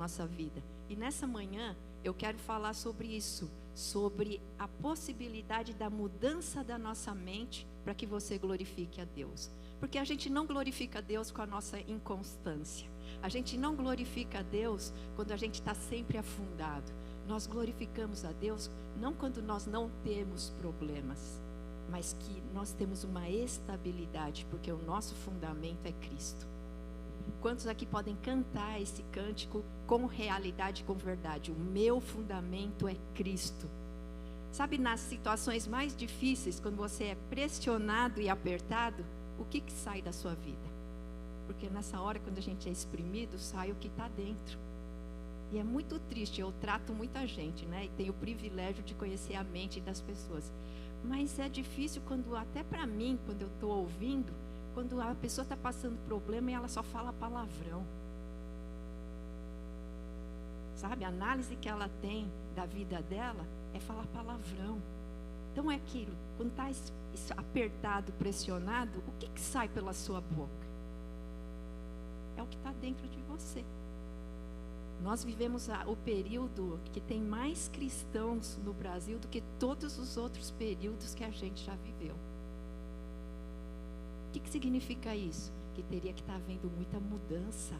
nossa vida. E nessa manhã eu quero falar sobre isso, sobre a possibilidade da mudança da nossa mente para que você glorifique a Deus. Porque a gente não glorifica a Deus com a nossa inconstância. A gente não glorifica a Deus quando a gente está sempre afundado. Nós glorificamos a Deus não quando nós não temos problemas, mas que nós temos uma estabilidade, porque o nosso fundamento é Cristo. Quantos aqui podem cantar esse cântico com realidade, com verdade? O meu fundamento é Cristo. Sabe, nas situações mais difíceis, quando você é pressionado e apertado, o que sai da sua vida? Porque nessa hora, quando a gente é exprimido, sai o que está dentro. E é muito triste, eu trato muita gente, né? E tenho o privilégio de conhecer a mente das pessoas. Mas é difícil quando, até para mim, quando eu estou ouvindo, quando a pessoa está passando problema e ela só fala palavrão. Sabe, a análise que ela tem da vida dela é falar palavrão. Então é aquilo, quando está apertado, pressionado, o que sai pela sua boca? É o que está dentro de você. Nós vivemos o período que tem mais cristãos no Brasil do que todos os outros períodos que a gente já viveu. O que significa isso? Que teria que estar havendo muita mudança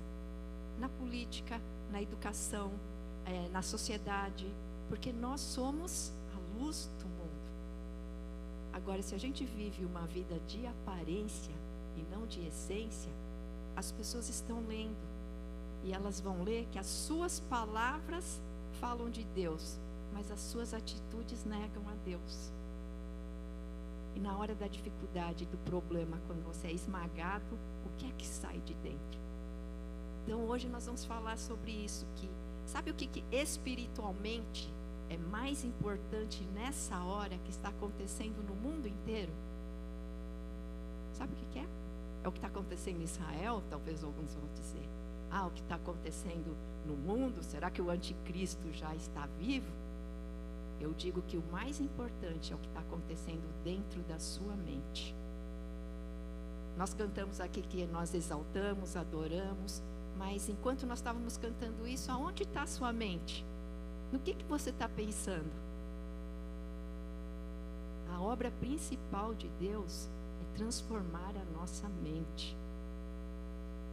na política, na educação, na sociedade, porque nós somos a luz do mundo. Agora, se a gente vive uma vida de aparência e não de essência, as pessoas estão lendo e elas vão ler que as suas palavras falam de Deus, mas as suas atitudes negam a Deus. E na hora da dificuldade, do problema, quando você é esmagado, o que é que sai de dentro? Então hoje nós vamos falar sobre isso, sabe o que espiritualmente é mais importante nessa hora que está acontecendo no mundo inteiro? Sabe o que é? É o que está acontecendo em Israel, talvez alguns vão dizer. O que está acontecendo no mundo, será que o anticristo já está vivo? Eu digo que o mais importante é o que está acontecendo dentro da sua mente. Nós cantamos aqui que nós exaltamos, adoramos, mas enquanto nós estávamos cantando isso, aonde está a sua mente? No que você está pensando? A obra principal de Deus é transformar a nossa mente.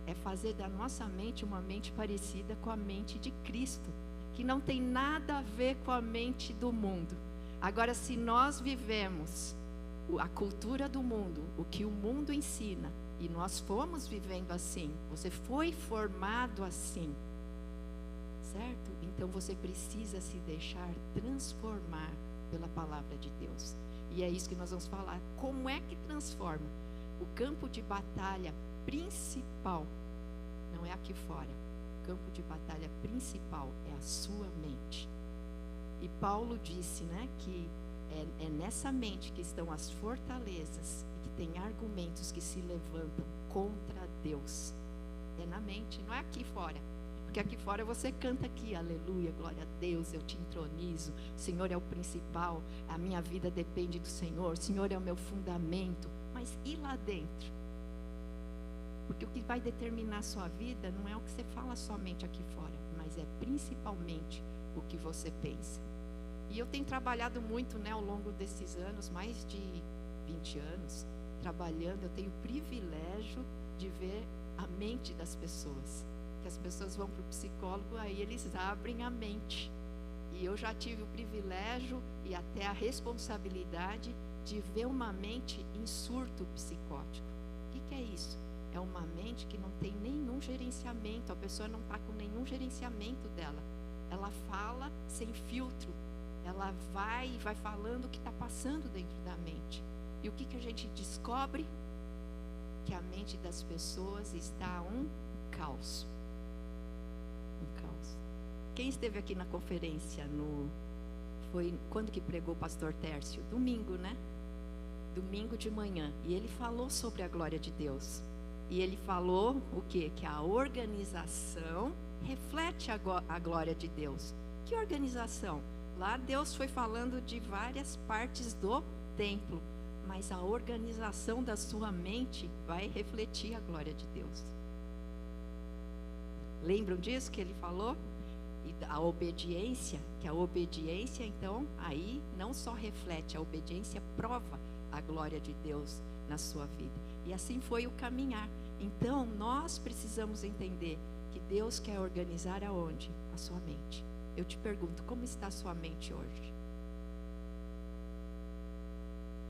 É fazer da nossa mente uma mente parecida com a mente de Cristo, que não tem nada a ver com a mente do mundo. Agora, se nós vivemos a cultura do mundo, o que o mundo ensina, e nós fomos vivendo assim, você foi formado assim, certo? Então você precisa se deixar transformar pela palavra de Deus. E é isso que nós vamos falar. Como é que transforma? O campo de batalha principal não é aqui fora. O campo de batalha principal é a sua mente. E Paulo disse, né, que é nessa mente que estão as fortalezas e que tem argumentos que se levantam contra Deus. É na mente, não é aqui fora. Porque aqui fora você canta aqui, aleluia, glória a Deus, eu te entronizo, o Senhor é o principal, a minha vida depende do Senhor, o Senhor é o meu fundamento. Mas e lá dentro? Porque o que vai determinar a sua vida não é o que você fala somente aqui fora, mas é principalmente o que você pensa. E eu tenho trabalhado muito, né, ao longo desses anos, mais de 20 anos, trabalhando, eu tenho o privilégio de ver a mente das pessoas. Que as pessoas vão para o psicólogo, aí eles abrem a mente. E eu já tive o privilégio e até a responsabilidade de ver uma mente em surto psicótico. O que é isso? É uma mente que não tem nenhum gerenciamento, a pessoa não está com nenhum gerenciamento dela. Ela fala sem filtro, ela vai falando o que está passando dentro da mente. E o que a gente descobre? Que a mente das pessoas está um caos. Um caos. Quem esteve aqui na conferência, foi quando que pregou o pastor Tércio? Domingo, né? Domingo de manhã. E ele falou sobre a glória de Deus. E ele falou o quê? Que a organização reflete a glória de Deus. Que organização? Lá Deus foi falando de várias partes do templo, mas a organização da sua mente vai refletir a glória de Deus. Lembram disso que ele falou? E a obediência, que a obediência, então, aí não só reflete, a obediência prova a glória de Deus na sua vida. E assim foi o caminhar. Então, nós precisamos entender que Deus quer organizar aonde? A sua mente. Eu te pergunto, como está a sua mente hoje?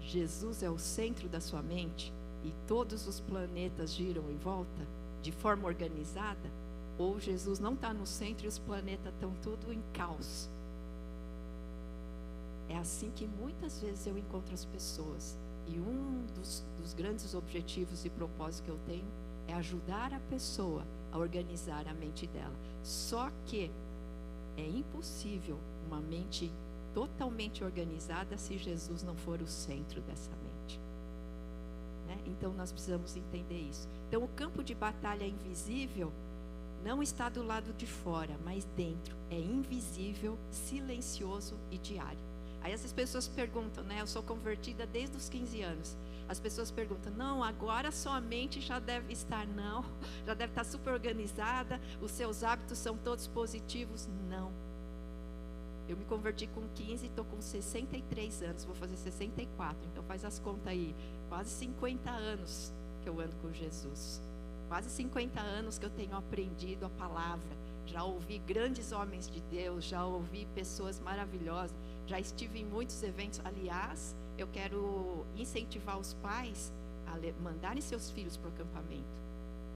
Jesus é o centro da sua mente e todos os planetas giram em volta de forma organizada? Ou Jesus não está no centro e os planetas estão tudo em caos? É assim que muitas vezes eu encontro as pessoas. E um dos grandes objetivos e propósitos que eu tenho é ajudar a pessoa a organizar a mente dela. Só que é impossível uma mente totalmente organizada se Jesus não for o centro dessa mente, né? Então nós precisamos entender isso. Então o campo de batalha invisível não está do lado de fora, mas dentro. É invisível, silencioso e diário. Aí essas pessoas perguntam, né? Eu sou convertida desde os 15 anos. As pessoas perguntam, não, agora sua mente já deve estar, não, já deve estar super organizada, os seus hábitos são todos positivos. Não. Eu me converti com 15 e estou com 63 anos, vou fazer 64. Então faz as contas aí, quase 50 anos que eu ando com Jesus. Quase 50 anos que eu tenho aprendido a palavra. Já ouvi grandes homens de Deus, já ouvi pessoas maravilhosas, já estive em muitos eventos. Aliás, eu quero incentivar os pais a mandarem seus filhos para o acampamento.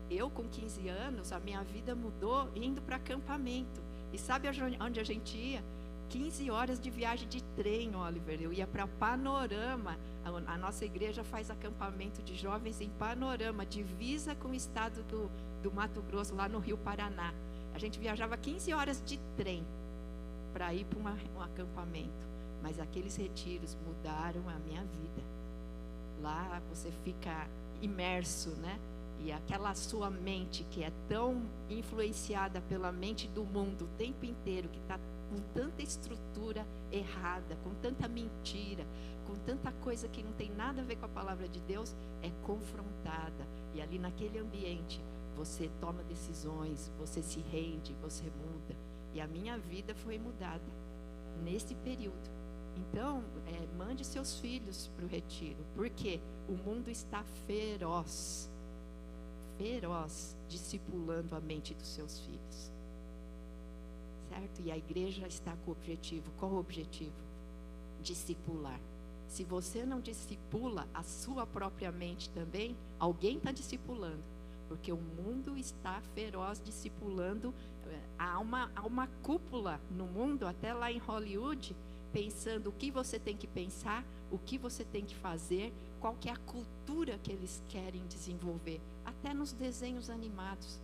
Eu, com 15 anos, a minha vida mudou indo para acampamento. E sabe onde a gente ia? 15 horas de viagem de trem, Oliver. Eu ia para Panorama. A nossa igreja faz acampamento de jovens em Panorama, divisa com o estado do Mato Grosso, lá no Rio Paraná. A gente viajava 15 horas de trem para ir para um acampamento. Mas aqueles retiros mudaram a minha vida. Lá você fica imerso, né? E aquela sua mente que é tão influenciada pela mente do mundo o tempo inteiro, que está com tanta estrutura errada, com tanta mentira, com tanta coisa que não tem nada a ver com a palavra de Deus, é confrontada. E ali naquele ambiente, você toma decisões, você se rende, você muda. E a minha vida foi mudada nesse período. Então, mande seus filhos para o retiro, porque o mundo está feroz, discipulando a mente dos seus filhos. Certo? E a igreja está com o objetivo. Qual o objetivo? Discipular. Se você não discipula a sua própria mente também, alguém está discipulando. Porque o mundo está feroz discipulando. Há uma cúpula no mundo, até lá em Hollywood, pensando o que você tem que pensar, o que você tem que fazer, qual que é a cultura que eles querem desenvolver. Até nos desenhos animados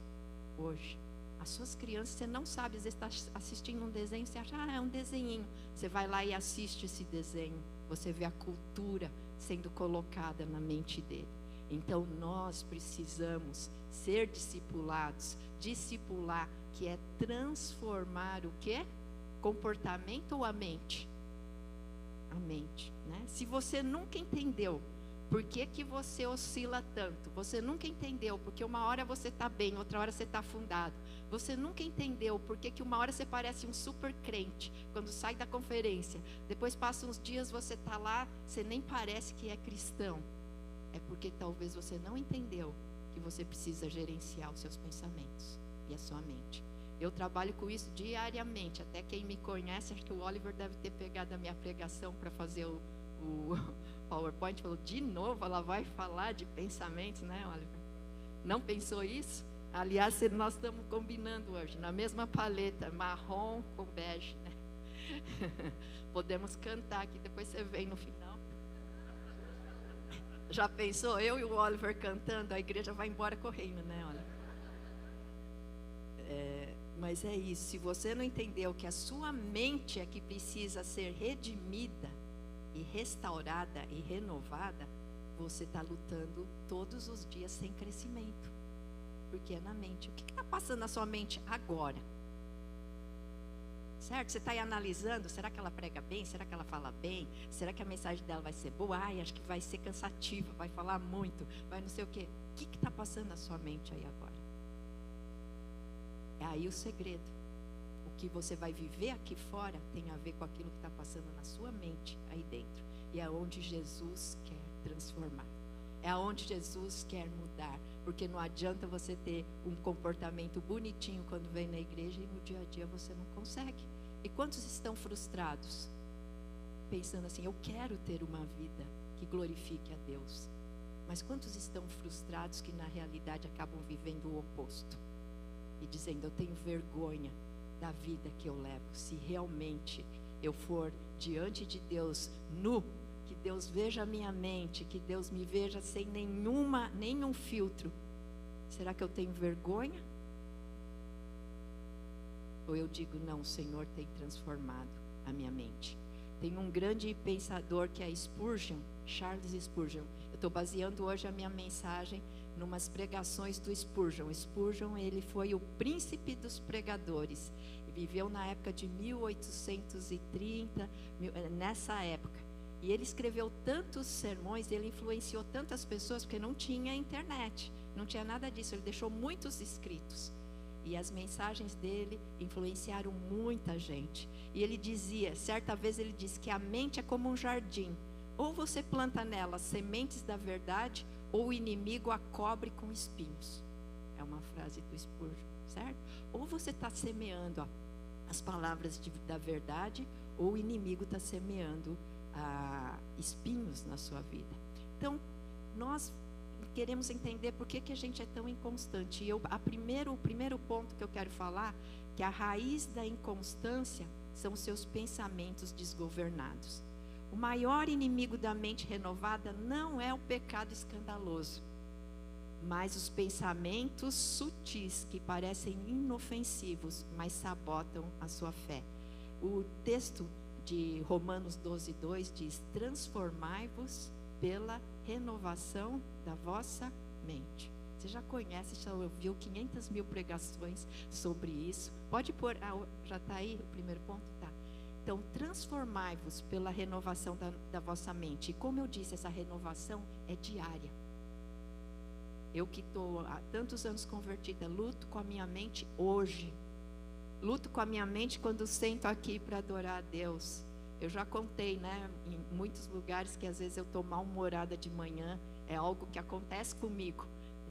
hoje. As suas crianças, você não sabe, às vezes está assistindo um desenho, você acha, é um desenhinho. Você vai lá e assiste esse desenho. Você vê a cultura sendo colocada na mente dele. Então, nós precisamos ser discipulados. Discipular, que é transformar o quê? Comportamento ou a mente? A mente, né? Se você nunca entendeu por que você oscila tanto, você nunca entendeu porque uma hora você está bem, outra hora você está afundado, você nunca entendeu por que uma hora você parece um super crente, quando sai da conferência, depois passa uns dias você está lá, você nem parece que é cristão, é porque talvez você não entendeu que você precisa gerenciar os seus pensamentos e a sua mente. Eu trabalho com isso diariamente, até quem me conhece, acho que o Oliver deve ter pegado a minha pregação para fazer o PowerPoint, falou, de novo ela vai falar de pensamentos, né, Oliver? Não pensou isso? Aliás, nós estamos combinando hoje, na mesma paleta, marrom com bege, né? Podemos cantar aqui, depois você vem no final. Já pensou? Eu e o Oliver cantando, a igreja vai embora correndo, né, Oliver? Mas é isso, se você não entendeu que a sua mente é que precisa ser redimida, e restaurada e renovada, você está lutando todos os dias sem crescimento, porque é na mente. O que está passando na sua mente agora? Certo? Você está aí analisando, será que ela prega bem? Será que ela fala bem? Será que a mensagem dela vai ser boa? Ai, acho que vai ser cansativa, vai falar muito, vai não sei o quê. O que está passando na sua mente aí agora? É aí o segredo. O que você vai viver aqui fora tem a ver com aquilo que está passando na sua mente aí dentro. E é onde Jesus quer transformar. É onde Jesus quer mudar. Porque não adianta você ter um comportamento bonitinho quando vem na igreja e no dia a dia você não consegue. E quantos estão frustrados? Pensando assim, eu quero ter uma vida que glorifique a Deus. Mas quantos estão frustrados que na realidade acabam vivendo o oposto? E dizendo, eu tenho vergonha da vida que eu levo. Se realmente eu for diante de Deus nu, que Deus veja a minha mente, que Deus me veja sem nenhum filtro, será que eu tenho vergonha? Ou eu digo, não, o Senhor tem transformado a minha mente. Tem um grande pensador que é Spurgeon, Charles Spurgeon. Eu estou baseando hoje a minha mensagem numas pregações do Spurgeon. Spurgeon, ele foi o príncipe dos pregadores. Viveu na época de 1830, nessa época. E ele escreveu tantos sermões, ele influenciou tantas pessoas, porque não tinha internet, não tinha nada disso. Ele deixou muitos escritos. E as mensagens dele influenciaram muita gente. E ele dizia, certa vez ele disse que a mente é como um jardim. Ou você planta nela sementes da verdade, ou o inimigo a cobre com espinhos. É uma frase do Spurgeon, certo? Ou você está semeando as palavras da verdade, ou o inimigo está semeando espinhos na sua vida. Então, nós queremos entender por que a gente é tão inconstante. E o primeiro ponto que eu quero falar, que a raiz da inconstância são os seus pensamentos desgovernados. O maior inimigo da mente renovada não é o pecado escandaloso, mas os pensamentos sutis que parecem inofensivos, mas sabotam a sua fé. O texto de Romanos 12:2 diz, transformai-vos pela renovação da vossa mente. Você já conhece, já ouviu 500.000 pregações sobre isso. Pode pôr, já está aí o primeiro ponto? Tá. Então, transformai-vos pela renovação da vossa mente. E como eu disse, essa renovação é diária. Eu que estou há tantos anos convertida, luto com a minha mente hoje. Luto com a minha mente quando sento aqui para adorar a Deus. Eu já contei, né, em muitos lugares que às vezes eu estou mal-humorada de manhã. É algo que acontece comigo,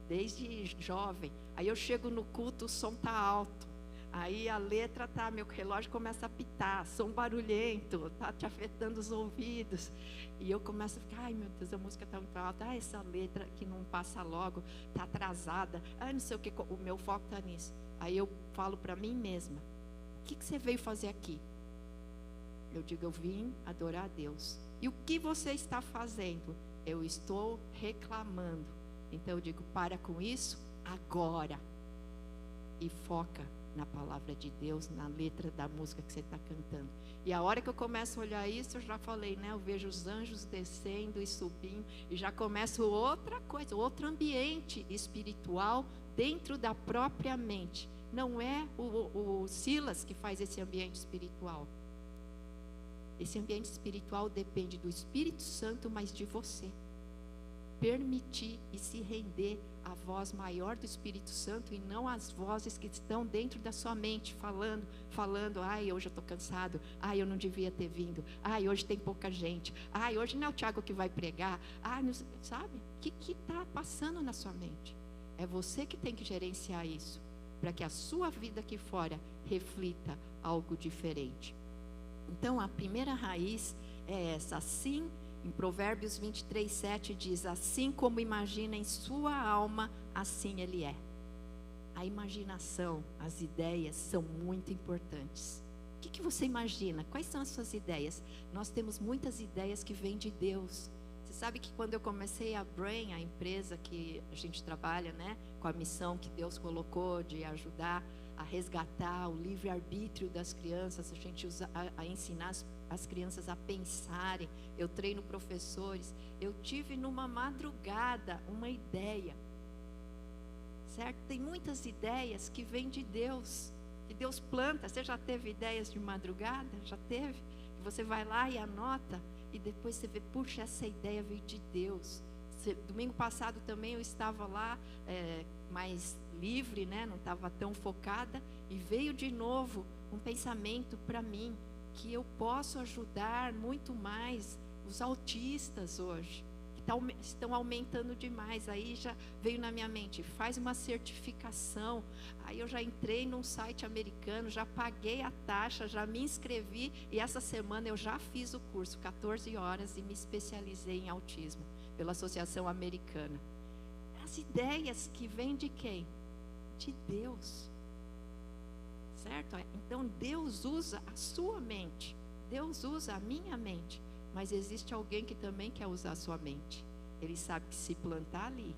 desde jovem. Aí eu chego no culto, o som está alto. Aí a letra tá, meu relógio começa a apitar, som barulhento, tá te afetando os ouvidos. E eu começo a ficar, ai meu Deus, a música está muito alta, essa letra que não passa logo, tá atrasada, não sei o que, o meu foco está nisso. Aí eu falo para mim mesma, o que você veio fazer aqui? Eu digo, eu vim adorar a Deus. E o que você está fazendo? Eu estou reclamando. Então eu digo, para com isso agora. E foca na palavra de Deus, na letra da música que você está cantando. E a hora que eu começo a olhar isso, eu já falei, né? Eu vejo os anjos descendo e subindo, e já começa outra coisa, outro ambiente espiritual dentro da própria mente. Não é o Silas que faz esse ambiente espiritual. Esse ambiente espiritual depende do Espírito Santo, mas de você. Permitir e se render à voz maior do Espírito Santo e não às vozes que estão dentro da sua mente, falando, ai, hoje eu estou cansado, ai, eu não devia ter vindo, ai, hoje tem pouca gente, ai, hoje não é o Tiago que vai pregar, ai, não, sabe? O que está passando na sua mente? É você que tem que gerenciar isso, para que a sua vida aqui fora reflita algo diferente. Então, a primeira raiz é essa, assim. Em Provérbios 23:7 diz, assim como imagina em sua alma, assim ele é. A imaginação, as ideias são muito importantes. O que você imagina? Quais são as suas ideias? Nós temos muitas ideias que vêm de Deus. Você sabe que quando eu comecei a Brain, a empresa que a gente trabalha, né, com a missão que Deus colocou de ajudar a resgatar o livre-arbítrio das crianças, a gente usa a ensinar as crianças a pensarem. Eu treino professores. Eu tive numa madrugada uma ideia, certo? Tem muitas ideias que vêm de Deus, que Deus planta. Você já teve ideias de madrugada? Já teve? Você vai lá e anota, e depois você vê, puxa, essa ideia veio de Deus. Domingo passado também eu estava lá, mais livre, né? Não estava tão focada, e veio de novo um pensamento para mim, que eu posso ajudar muito mais os autistas hoje, que estão aumentando demais. Aí já veio na minha mente, faz uma certificação. Aí eu já entrei num site americano, já paguei a taxa, já me inscrevi, e essa semana eu já fiz o curso, 14 horas, e me especializei em autismo, pela Associação Americana. As ideias que vêm de quem? De Deus. Certo? Então Deus usa a sua mente, Deus usa a minha mente, mas existe alguém que também quer usar a sua mente. Ele sabe que se plantar ali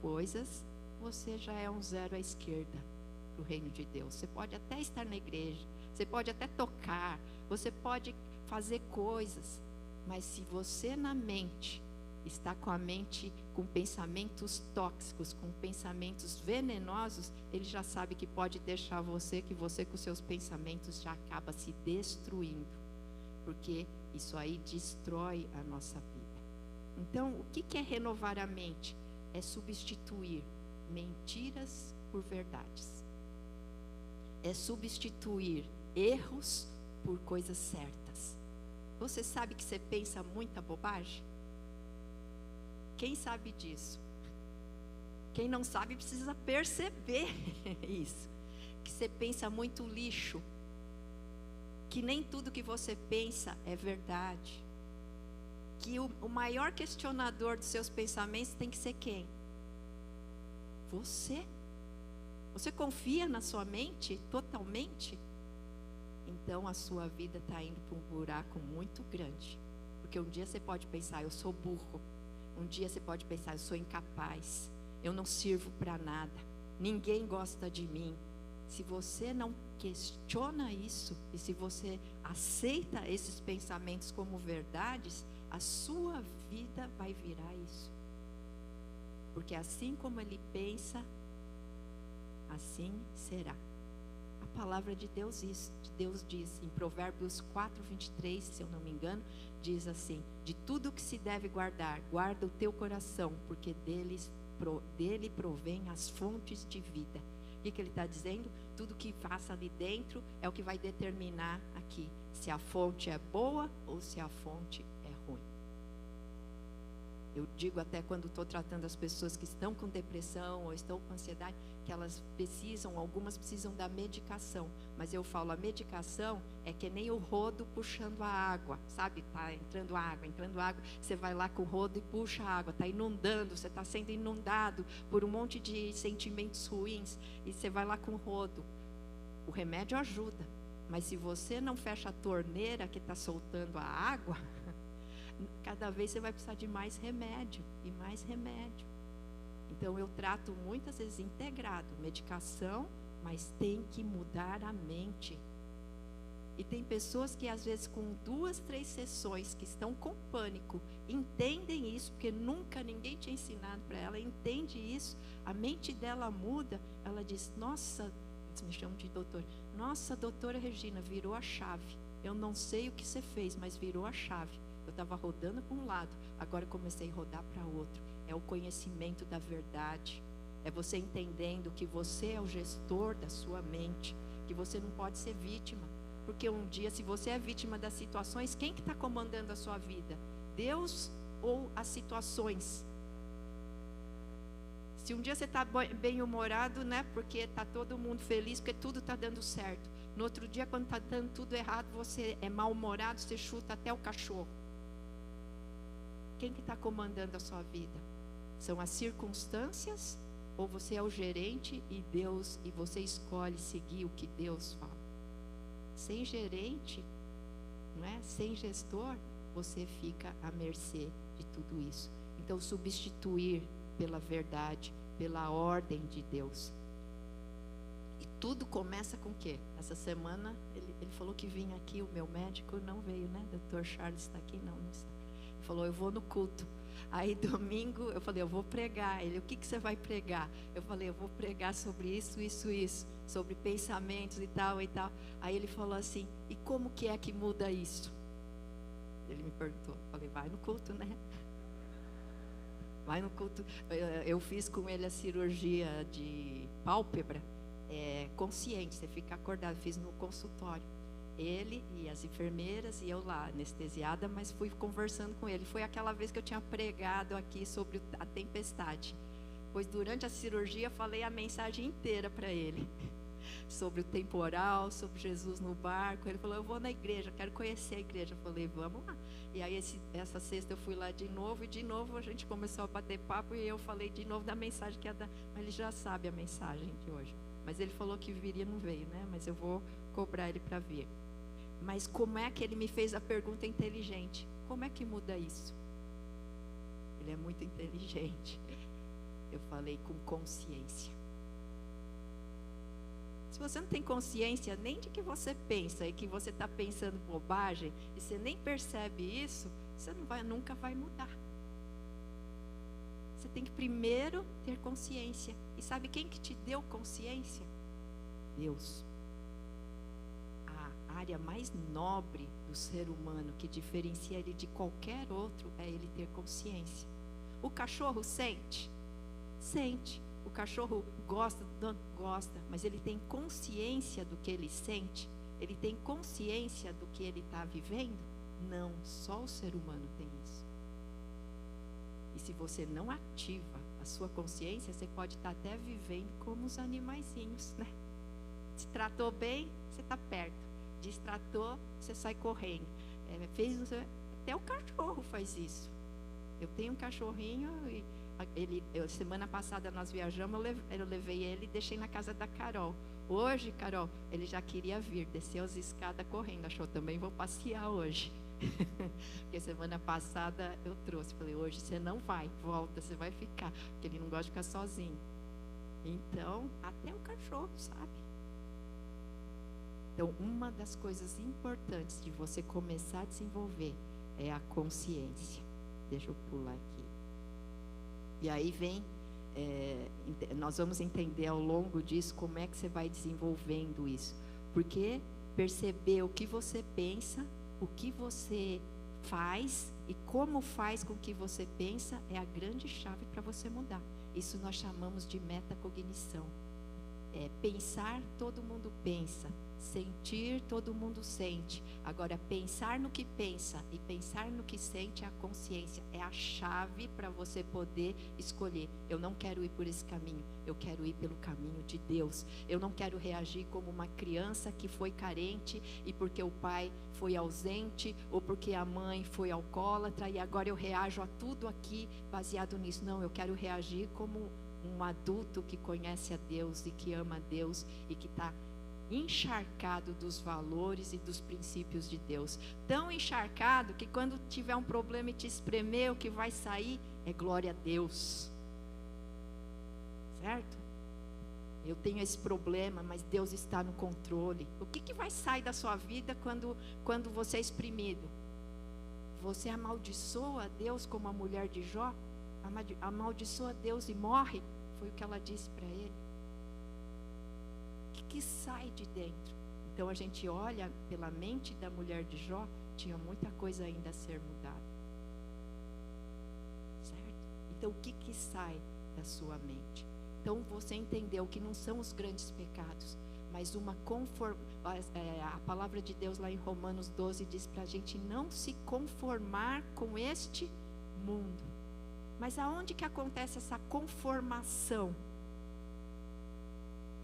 coisas, você já é um zero à esquerda para o reino de Deus. Você pode até estar na igreja, você pode até tocar, você pode fazer coisas, mas se você na mente está com a mente com pensamentos tóxicos, com pensamentos venenosos, ele já sabe que pode deixar você, que você com seus pensamentos já acaba se destruindo, porque isso aí destrói a nossa vida. Então, o que é renovar a mente? É substituir mentiras por verdades. É substituir erros por coisas certas. Você sabe que você pensa muita bobagem? Quem sabe disso? Quem não sabe precisa perceber isso. Que você pensa muito lixo. Que nem tudo que você pensa é verdade. Que o maior questionador dos seus pensamentos tem que ser quem? Você. Você confia na sua mente totalmente? Então a sua vida está indo para um buraco muito grande. Porque um dia você pode pensar, eu sou burro. Um dia você pode pensar, eu sou incapaz, eu não sirvo para nada, ninguém gosta de mim. Se você não questiona isso, e se você aceita esses pensamentos como verdades, a sua vida vai virar isso. Porque assim como ele pensa, assim será. A palavra de Deus diz em Provérbios 4:23, se eu não me engano, diz assim: de tudo que se deve guardar, guarda o teu coração, porque dele provém as fontes de vida. O que ele está dizendo? Tudo que passa ali dentro é o que vai determinar aqui se a fonte é boa ou se a fonte é ruim. Eu digo até quando estou tratando as pessoas que estão com depressão ou estão com ansiedade, que elas precisam, algumas precisam da medicação. Mas eu falo, a medicação é que nem o rodo puxando a água, sabe? Está entrando água, você vai lá com o rodo e puxa a água, está inundando, você está sendo inundado por um monte de sentimentos ruins, e você vai lá com o rodo. O remédio ajuda, mas se você não fecha a torneira que está soltando a água, cada vez você vai precisar de mais remédio e mais remédio. Então eu trato muitas vezes integrado, medicação, mas tem que mudar a mente. E tem pessoas que às vezes com 2, 3 sessões que estão com pânico, entendem isso, porque nunca ninguém tinha ensinado para ela, entende isso, a mente dela muda, ela diz, nossa, eles me chamam de doutor, nossa, doutora Regina, virou a chave. Eu não sei o que você fez, mas virou a chave. Eu estava rodando para um lado, agora eu comecei a rodar para outro. É o conhecimento da verdade. É você entendendo que você é o gestor da sua mente, que você não pode ser vítima. Porque um dia, se você é vítima das situações, quem que está comandando a sua vida? Deus ou as situações? Se um dia você está bem-humorado, né? Porque está todo mundo feliz, porque tudo está dando certo. No outro dia, quando está dando tudo errado, você é mal-humorado, você chuta até o cachorro. Quem que está comandando a sua vida? São as circunstâncias? Ou você é o gerente e Deus, e você escolhe seguir o que Deus fala? Sem gerente, não é? Sem gestor, você fica à mercê de tudo isso. Então, substituir pela verdade, pela ordem de Deus. E tudo começa com o quê? Essa semana, ele falou que vinha aqui, o meu médico não veio, né? Dr. Charles está aqui? Não está. Ele falou, eu vou no culto. Aí domingo, eu falei, eu vou pregar. Ele, o que você vai pregar? Eu falei, eu vou pregar sobre isso, sobre pensamentos e tal e tal. Aí ele falou assim, e como que é que muda isso? Ele me perguntou. Eu falei, vai no culto, né? Vai no culto. Eu fiz com ele a cirurgia de pálpebra. consciente, você fica acordado. Fiz no consultório. Ele e as enfermeiras e eu lá, anestesiada, mas fui conversando com ele. Foi aquela vez que eu tinha pregado aqui sobre a tempestade. Pois durante a cirurgia falei a mensagem inteira para ele. Sobre o temporal, sobre Jesus no barco. Ele falou, eu vou na igreja, quero conhecer a igreja. Eu falei, vamos lá. E aí essa sexta eu fui lá de novo, e de novo a gente começou a bater papo, e eu falei de novo da mensagem que ia dar. Mas ele já sabe a mensagem de hoje. Mas ele falou que viria, não veio, né? Mas eu vou cobrar ele para vir. Mas como é que ele me fez a pergunta inteligente? Como é que muda isso? Ele é muito inteligente. Eu falei com consciência. Se você não tem consciência nem de que você pensa e que você está pensando bobagem, e você nem percebe isso, você nunca vai mudar. Você tem que primeiro ter consciência. E sabe quem que te deu consciência? Deus. A área mais nobre do ser humano, que diferencia ele de qualquer outro, é ele ter consciência. O cachorro sente? Sente. O cachorro gosta, não gosta, mas ele tem consciência do que ele sente? Ele tem consciência do que ele está vivendo? Não, só o ser humano tem isso. E se você não ativa a sua consciência, você pode estar até vivendo como os animaizinhos, né? Se tratou bem, você está perto. Destratou, você sai correndo. Até o cachorro faz isso. Eu tenho um cachorrinho e semana passada nós viajamos, eu levei ele e deixei na casa da Carol. Hoje, Carol, ele já queria vir, desceu as escadas correndo, achou, também vou passear hoje. Porque semana passada eu trouxe, falei, hoje você não vai, volta, você vai ficar, porque ele não gosta de ficar sozinho. Então, até o cachorro sabe. Então, uma das coisas importantes de você começar a desenvolver é a consciência. Deixa eu pular aqui. E aí vem, nós vamos entender ao longo disso como é que você vai desenvolvendo isso. Porque perceber o que você pensa, o que você faz e como faz com o que você pensa é a grande chave para você mudar. Isso nós chamamos de metacognição. Pensar, todo mundo pensa. Sentir, todo mundo sente. Agora, pensar no que pensa e pensar no que sente é a consciência. É a chave para você poder escolher. Eu não quero ir por esse caminho. Eu quero ir pelo caminho de Deus. Eu não quero reagir como uma criança que foi carente e porque o pai foi ausente ou porque a mãe foi alcoólatra e agora eu reajo a tudo aqui baseado nisso. Não, eu quero reagir como um adulto que conhece a Deus e que ama a Deus e que está encharcado dos valores e dos princípios de Deus. Tão encharcado que quando tiver um problema e te espremer, o que vai sair é glória a Deus. Certo? Eu tenho esse problema, mas Deus está no controle. O que vai sair da sua vida quando você é exprimido? Você amaldiçoa Deus como a mulher de Jó? Amaldiçoa Deus e morre? Foi o que ela disse para ele. O que sai de dentro? Então a gente olha pela mente da mulher de Jó, tinha muita coisa ainda a ser mudada. Certo? Então o que sai da sua mente? Então você entendeu que não são os grandes pecados, mas a palavra de Deus lá em Romanos 12 diz para a gente não se conformar com este mundo. Mas aonde que acontece essa conformação?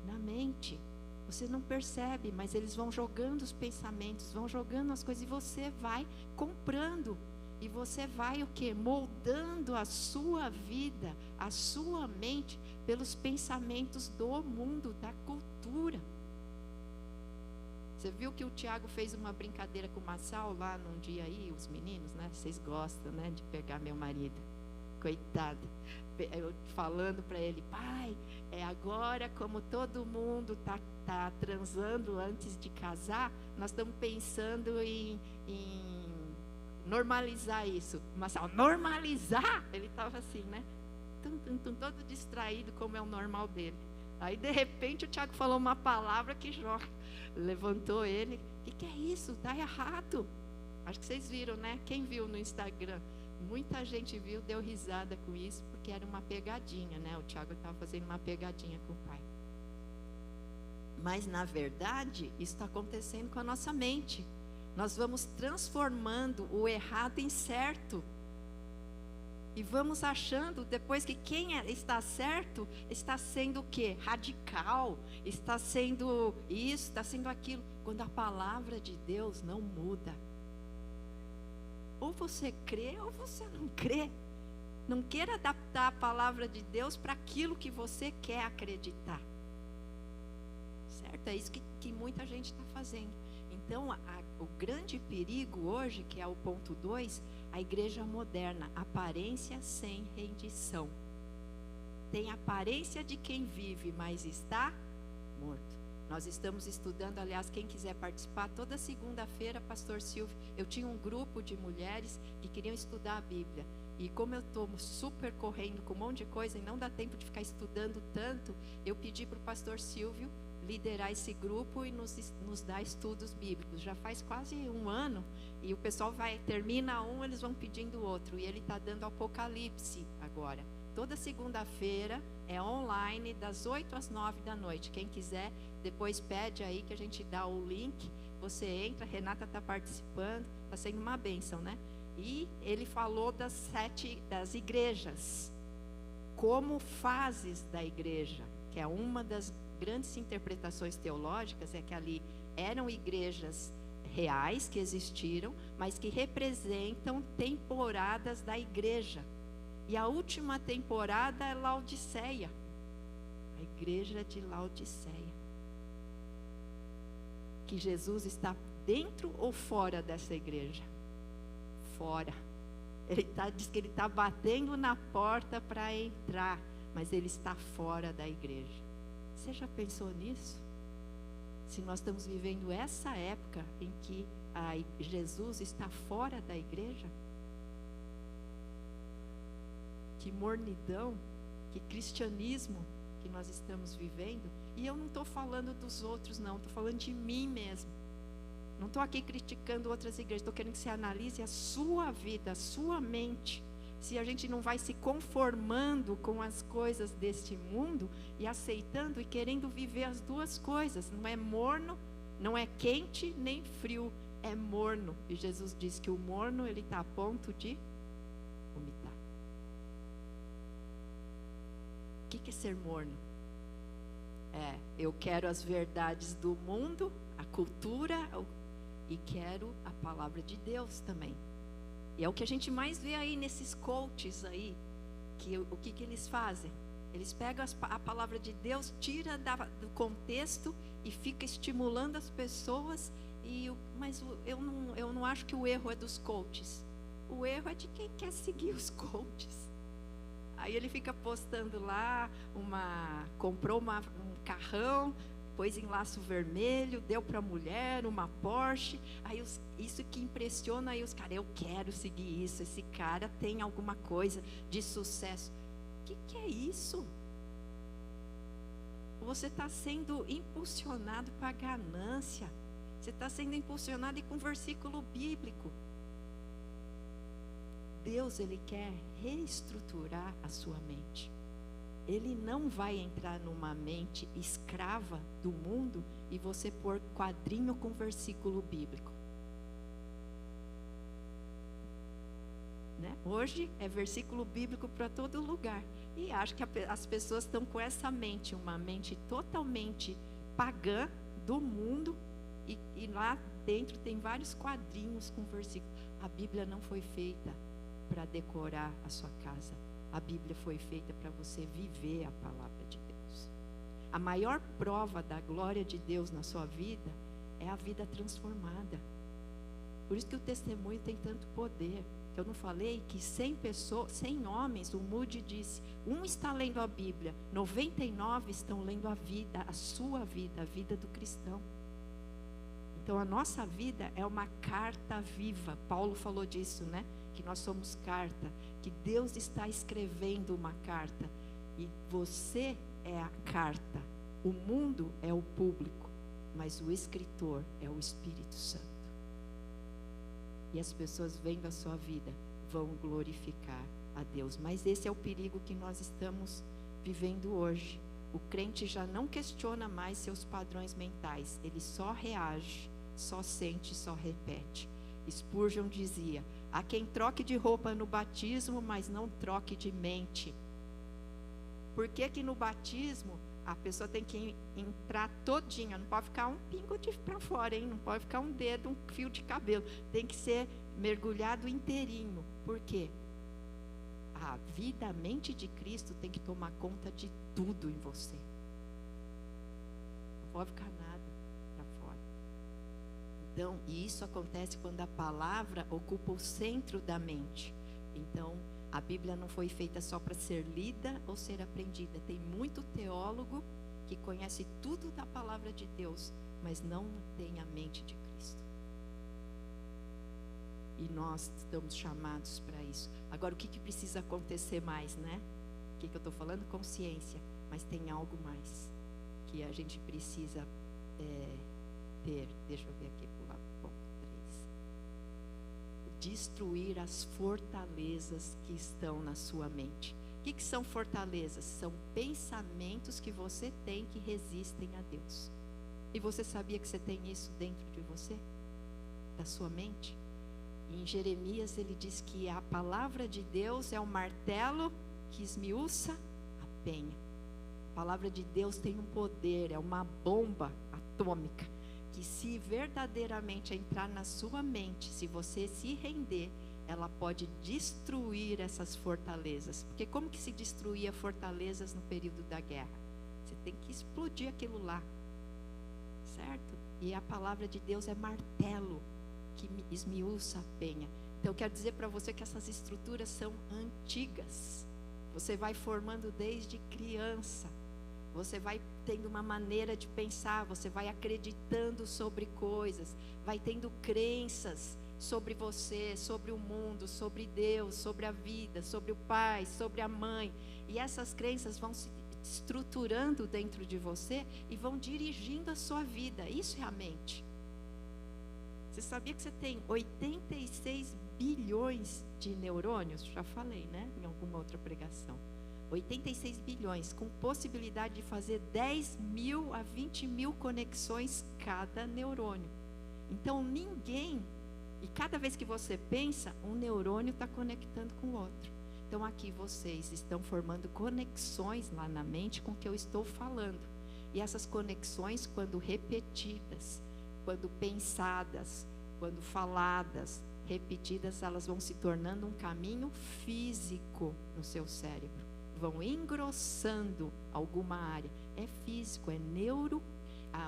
Na mente. Você não percebe, mas eles vão jogando os pensamentos, vão jogando as coisas e você vai comprando. E você vai o quê? Moldando a sua vida, a sua mente pelos pensamentos do mundo, da cultura. Você viu que o Tiago fez uma brincadeira com o Massal lá num dia aí, os meninos, né? Vocês gostam, né, de pegar meu marido. Coitado. Eu falando para ele, pai, agora como todo mundo tá transando antes de casar, nós estamos pensando em normalizar isso. Mas normalizar? Ele estava assim, né? Todo distraído, como é o normal dele. Aí de repente o Tiago falou uma palavra que levantou ele. O que é isso? Está errado. Acho que vocês viram, né? Quem viu no Instagram? Muita gente viu, deu risada com isso, porque era uma pegadinha, né? O Tiago estava fazendo uma pegadinha com o pai. Mas, na verdade, isso está acontecendo com a nossa mente. Nós vamos transformando o errado em certo. E vamos achando depois que quem está certo está sendo o quê? Radical, está sendo isso, está sendo aquilo. Quando a palavra de Deus não muda. Ou você crê ou você não crê. Não queira adaptar a palavra de Deus para aquilo que você quer acreditar. Certo? É isso que muita gente está fazendo. Então, o grande perigo hoje, que é o ponto 2, a igreja moderna, aparência sem rendição. Tem aparência de quem vive, mas está morto. Nós estamos estudando, aliás, quem quiser participar, toda segunda-feira, pastor Silvio, eu tinha um grupo de mulheres que queriam estudar a Bíblia. E como eu estou super correndo com um monte de coisa e não dá tempo de ficar estudando tanto, eu pedi para o pastor Silvio liderar esse grupo e nos dar estudos bíblicos. Já faz quase um ano e o pessoal termina um, eles vão pedindo outro. E ele está dando Apocalipse agora. Toda segunda-feira é online, das 8 às 9 da noite. Quem quiser, depois pede aí que a gente dá o link. Você entra, a Renata está participando, está sendo uma bênção, né? E ele falou das igrejas, como fases da igreja, que é uma das grandes interpretações teológicas, é que ali eram igrejas reais que existiram, mas que representam temporadas da igreja. E a última temporada é Laodiceia, a igreja de Laodiceia. Que Jesus está dentro ou fora dessa igreja? Fora. Diz que ele está batendo na porta para entrar, mas ele está fora da igreja. Você já pensou nisso? Se nós estamos vivendo essa época em que Jesus está fora da igreja? Que mornidão, que cristianismo que nós estamos vivendo. E eu não estou falando dos outros, não, estou falando de mim mesmo. Não estou aqui criticando outras igrejas, estou querendo que você analise a sua vida, a sua mente. Se a gente não vai se conformando com as coisas deste mundo e aceitando e querendo viver as duas coisas. Não é morno, não é quente nem frio, é morno. E Jesus diz que o morno, ele está a ponto de vomitar. O que é ser morno? Eu quero as verdades do mundo, a cultura, e quero a palavra de Deus também. E é o que a gente mais vê aí nesses coaches aí, o que eles fazem? Eles pegam a palavra de Deus, tira do contexto e fica estimulando as pessoas. Mas eu não acho que o erro é dos coaches. O erro é de quem quer seguir os coaches. Aí ele fica postando lá, comprou um carrão, pôs em laço vermelho, deu para a mulher uma Porsche. Aí isso que impressiona aí os caras, eu quero seguir isso, esse cara tem alguma coisa de sucesso. O que é isso? Você está sendo impulsionado para a ganância. Você está sendo impulsionado com um versículo bíblico. Deus, Ele quer reestruturar a sua mente. Ele não vai entrar numa mente escrava do mundo e você pôr quadrinho com versículo bíblico. Né? Hoje é versículo bíblico para todo lugar. E acho que as pessoas estão com essa mente, uma mente totalmente pagã do mundo. E lá dentro tem vários quadrinhos com versículos. A Bíblia não foi feita para decorar a sua casa. A Bíblia foi feita para você viver a palavra de Deus. A maior prova da glória de Deus na sua vida é a vida transformada. Por isso que o testemunho tem tanto poder. Eu não falei que 100 homens, o Moody disse, um está lendo a Bíblia, 99 estão lendo a vida, a sua vida, a vida do cristão. Então a nossa vida é uma carta viva. Paulo falou disso, né? Que nós somos carta, que Deus está escrevendo uma carta e você é a carta. O mundo é o público, mas o escritor é o Espírito Santo. E as pessoas vendo a sua vida vão glorificar a Deus. Mas esse é o perigo que nós estamos vivendo hoje. o crente já não questiona mais seus padrões mentais, ele só reage, só sente, só repete. Spurgeon dizia: há quem troque de roupa no batismo, mas não troque de mente. Por que que no batismo a pessoa tem que entrar todinha, não pode ficar um pingo para fora, hein? Não pode ficar um dedo, um fio de cabelo, tem que ser mergulhado inteirinho. Por quê? A vida, a mente de Cristo tem que tomar conta de tudo em você. Não pode ficar nada para fora. Então, e isso acontece quando a palavra ocupa o centro da mente. Então, a Bíblia não foi feita só para ser lida ou ser aprendida. Tem muito teólogo que conhece tudo da palavra de Deus, mas não tem a mente de Cristo. E nós estamos chamados para isso. Agora, o que precisa acontecer mais, né? O que eu estou falando? Consciência. Mas tem algo mais que a gente precisa ter. Deixa eu ver aqui para o ponto 3. Destruir as fortalezas que estão na sua mente. O que são fortalezas? São pensamentos que você tem que resistem a Deus. E você sabia que você tem isso dentro de você? Da sua mente? Em Jeremias ele diz que a palavra de Deus é o martelo que esmiuça a penha. A palavra de Deus tem um poder, é uma bomba atômica, que se verdadeiramente entrar na sua mente, se você se render, ela pode destruir essas fortalezas. Porque como que se destruía fortalezas no período da guerra? Você tem que explodir aquilo lá, certo? E a palavra de Deus é martelo que esmiuça a penha. Então eu quero dizer para você que essas estruturas são antigas. Você vai formando desde criança. Você vai tendo uma maneira de pensar, você vai acreditando sobre coisas, vai tendo crenças sobre você, sobre o mundo, sobre Deus, sobre a vida, sobre o pai, sobre a mãe. E essas crenças vão se estruturando dentro de você e vão dirigindo a sua vida. Isso é a mente. Você sabia que você tem 86 bilhões de neurônios? Já falei, né? Em alguma outra pregação. 86 bilhões, com possibilidade de fazer 10 mil a 20 mil conexões cada neurônio. Então, ninguém... E cada vez que você pensa, um neurônio está conectando com o outro. Então, aqui vocês estão formando conexões lá na mente com o que eu estou falando. E essas conexões, quando repetidas, quando pensadas, quando faladas, repetidas, elas vão se tornando um caminho físico no seu cérebro. Vão engrossando alguma área. É físico, é neuro.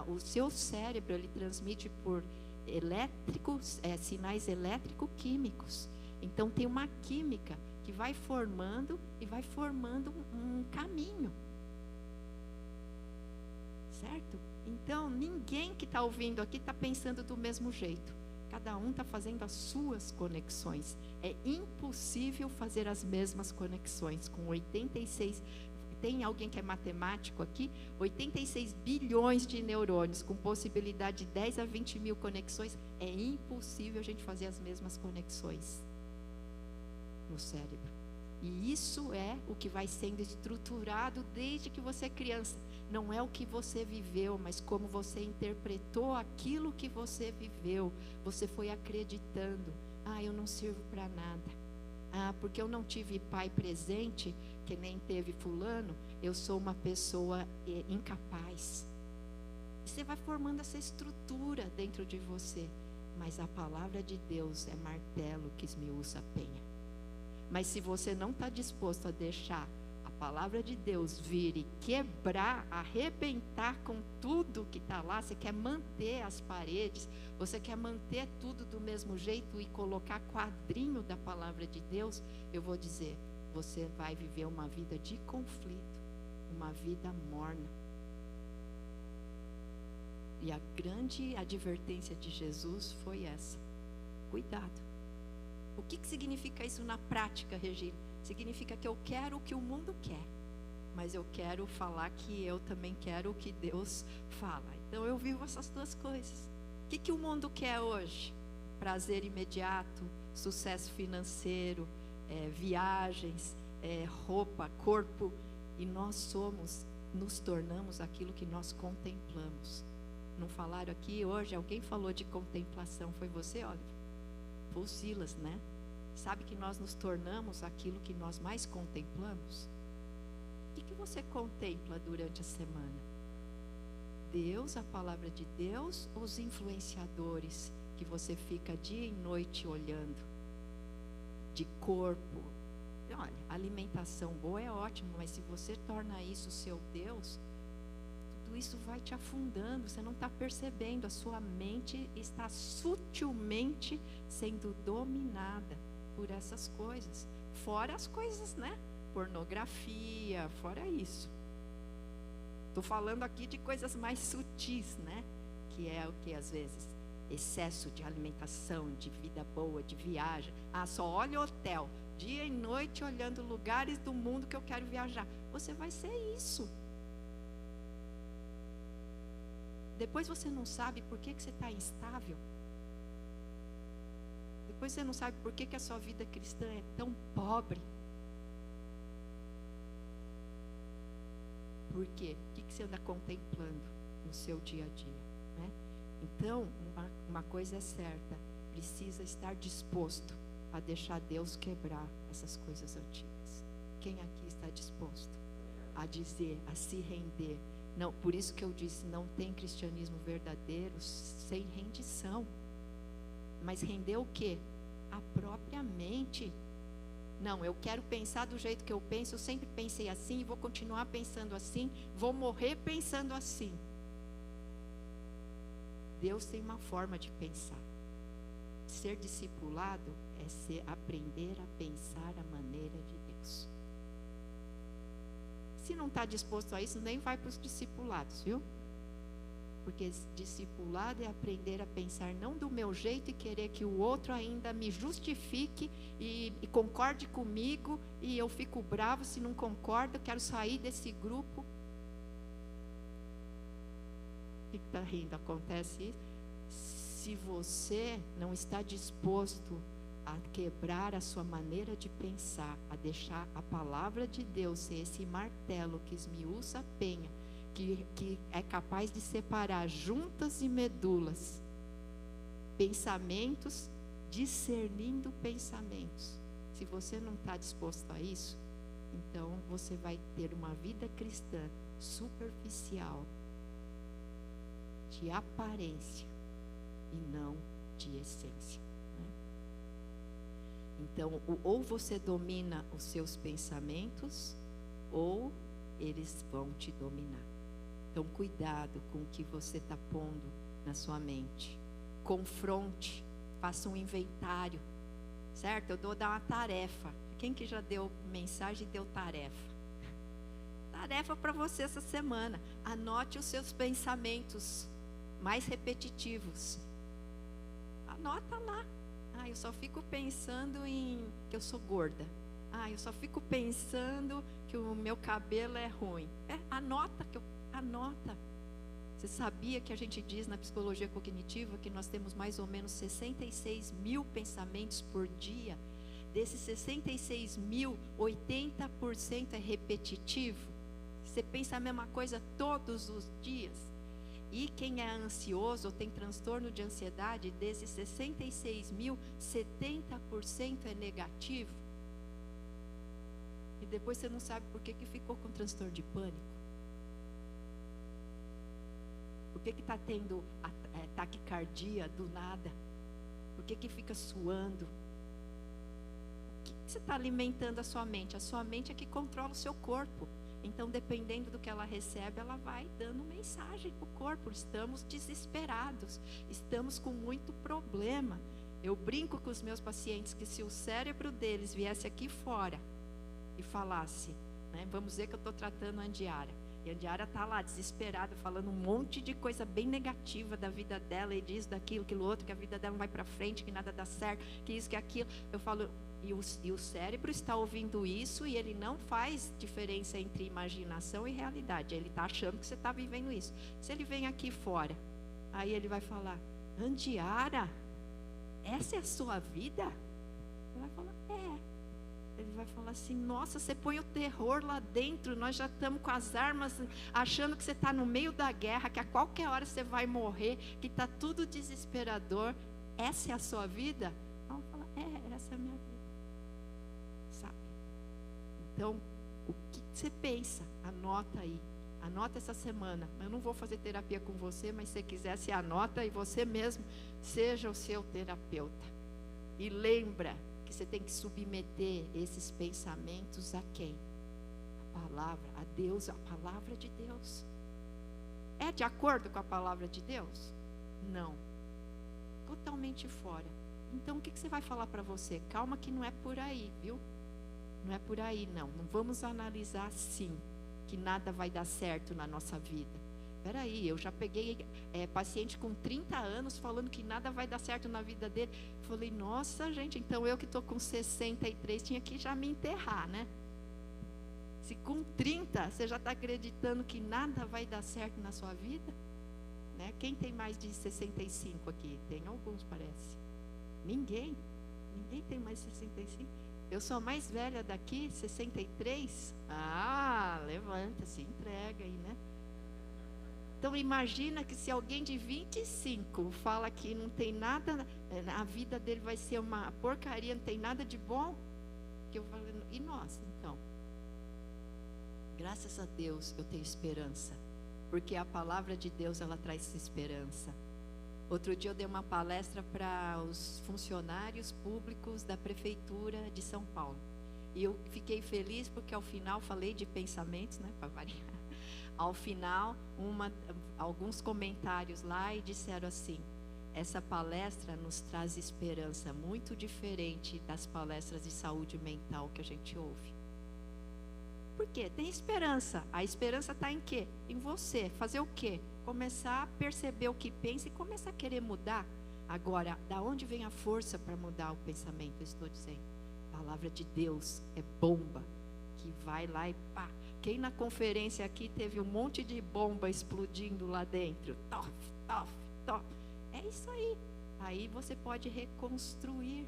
O seu cérebro, ele transmite por sinais elétrico-químicos. Então tem uma química que vai formando e vai formando um caminho. Certo? Então, ninguém que está ouvindo aqui está pensando do mesmo jeito. Cada um está fazendo as suas conexões. É impossível fazer as mesmas conexões com 86... Tem alguém que é matemático aqui? 86 bilhões de neurônios, com possibilidade de 10 a 20 mil conexões. É impossível a gente fazer as mesmas conexões no cérebro. E isso é o que vai sendo estruturado desde que você é criança. Não é o que você viveu, mas como você interpretou aquilo que você viveu. Você foi acreditando. Eu não sirvo para nada. Porque eu não tive pai presente, que nem teve fulano, eu sou uma pessoa incapaz. Você vai formando essa estrutura dentro de você. Mas a palavra de Deus é martelo que esmiuça a penha. Mas se você não está disposto a deixar a palavra de Deus vir e quebrar, arrebentar com tudo que está lá, você quer manter as paredes, você quer manter tudo do mesmo jeito e colocar quadrinho da palavra de Deus, eu vou dizer, você vai viver uma vida de conflito, uma vida morna. E a grande advertência de Jesus foi essa: cuidado. O que significa isso na prática, Regina? Significa que eu quero o que o mundo quer, mas eu quero falar que eu também quero o que Deus fala. Então eu vivo essas duas coisas. O que o mundo quer hoje? Prazer imediato, sucesso financeiro, viagens, roupa, corpo. E nós somos nos tornamos aquilo que nós contemplamos. Não falaram aqui hoje, alguém falou de contemplação, foi você, Oliver? Foi o Silas, né? Sabe que nós nos tornamos aquilo que nós mais contemplamos? O que você contempla durante a semana? Deus, a palavra de Deus, ou os influenciadores que você fica dia e noite olhando? De corpo. Olha, alimentação boa é ótimo, mas se você torna isso seu Deus, tudo isso vai te afundando, você não está percebendo, a sua mente está sutilmente sendo dominada por essas coisas, fora as coisas, né? Pornografia, fora isso. Estou falando aqui de coisas mais sutis, né? Que é o que às vezes, excesso de alimentação, de vida boa, de viagem. Ah, só olha hotel, dia e noite olhando lugares do mundo que eu quero viajar. Você vai ser isso. Depois você não sabe por que você está instável. Depois você não sabe por que a sua vida cristã é tão pobre. Por quê? O que você anda contemplando no seu dia a dia, né? Então, uma coisa é certa, precisa estar disposto a deixar Deus quebrar essas coisas antigas. Quem aqui está disposto a dizer, a se render? Não, por isso que eu disse, não tem cristianismo verdadeiro sem rendição. Mas render o quê? A própria mente. Não, eu quero pensar do jeito que eu penso, eu sempre pensei assim, vou continuar pensando assim, vou morrer pensando assim. Deus tem uma forma de pensar. Ser discipulado é aprender a pensar a maneira de Deus. Se não está disposto a isso, nem vai para os discipulados, viu? Porque discipulado é aprender a pensar não do meu jeito e querer que o outro ainda me justifique e concorde comigo, e eu fico bravo se não concorda, eu quero sair desse grupo. O que está rindo? Acontece isso? Se você não está disposto a quebrar a sua maneira de pensar, a deixar a palavra de Deus ser esse martelo que esmiuça a penha, que é capaz de separar juntas e medulas, pensamentos, discernindo pensamentos. Se você não está disposto a isso, então você vai ter uma vida cristã superficial, de aparência e não de essência, né? Então, ou você domina os seus pensamentos, ou eles vão te dominar. Então, cuidado com o que você está pondo na sua mente. Confronte, faça um inventário, certo? Eu vou dar uma tarefa. Quem que já deu mensagem e deu tarefa? Tarefa para você essa semana. Anote os seus pensamentos mais repetitivos. Anota lá. Ah, eu só fico pensando em que eu sou gorda. Ah, eu só fico pensando que o meu cabelo é ruim. Anota. Você sabia que a gente diz na psicologia cognitiva que nós temos mais ou menos 66 mil pensamentos por dia? Desses 66 mil, 80% é repetitivo. Você pensa a mesma coisa todos os dias. E quem é ansioso ou tem transtorno de ansiedade, desses 66 mil, 70% é negativo. E depois você não sabe por que ficou com transtorno de pânico. Por que está tendo taquicardia do nada? Por que fica suando? O que você está alimentando a sua mente? A sua mente é que controla o seu corpo. Então, dependendo do que ela recebe, ela vai dando mensagem para o corpo. Estamos desesperados, estamos com muito problema. Eu brinco com os meus pacientes que se o cérebro deles viesse aqui fora e falasse, né, vamos dizer que eu estou tratando a Andiara, e a Andiara está lá desesperada, falando um monte de coisa bem negativa da vida dela, e diz daquilo, aquilo outro, que a vida dela não vai para frente, que nada dá certo, que isso, que aquilo. Eu falo, e o cérebro está ouvindo isso, e ele não faz diferença entre imaginação e realidade. Ele está achando que você está vivendo isso. Se ele vem aqui fora, aí ele vai falar, Andiara, essa é a sua vida? Você vai falar, é. Ele vai falar assim: nossa, você põe o terror lá dentro, nós já estamos com as armas, achando que você está no meio da guerra, que a qualquer hora você vai morrer, que está tudo desesperador. Essa é a sua vida? Então, fala: essa é a minha vida. Sabe? Então, o que você pensa? Anota aí. Anota essa semana. Eu não vou fazer terapia com você, mas se quiser, se anota e você mesmo seja o seu terapeuta. E lembra que você tem que submeter esses pensamentos a quem? A palavra, a Deus, a palavra de Deus. É de acordo com a palavra de Deus? Não. Totalmente fora. Então o que você vai falar para você? Calma que não é por aí, viu? Não é por aí, não. Não vamos analisar assim, que nada vai dar certo na nossa vida. Espera aí, eu já peguei paciente com 30 anos falando que nada vai dar certo na vida dele. Falei: nossa, gente, então eu que estou com 63 tinha que já me enterrar, né? Se com 30 você já está acreditando que nada vai dar certo na sua vida, né? Quem tem mais de 65 aqui? Tem alguns, parece. Ninguém tem mais de 65. Eu sou a mais velha daqui, 63. Ah, levanta, se entrega aí, né? Então imagina que se alguém de 25 fala que não tem nada, a vida dele vai ser uma porcaria, não tem nada de bom, que eu falo: e nós então? Graças a Deus eu tenho esperança, porque a palavra de Deus, ela traz esperança. Outro dia eu dei uma palestra para os funcionários públicos da prefeitura de São Paulo, e eu fiquei feliz porque ao final falei de pensamentos, né, para variar. Ao final, alguns comentários lá e disseram assim: essa palestra nos traz esperança, muito diferente das palestras de saúde mental que a gente ouve. Por quê? Tem esperança. A esperança está em quê? Em você. Fazer o quê? Começar a perceber o que pensa e começar a querer mudar. Agora, da onde vem a força para mudar o pensamento? Eu estou dizendo, a palavra de Deus é bomba, que vai lá e pá. Quem na conferência aqui teve um monte de bomba explodindo lá dentro? Tof, tof, tof. É isso aí. Aí você pode reconstruir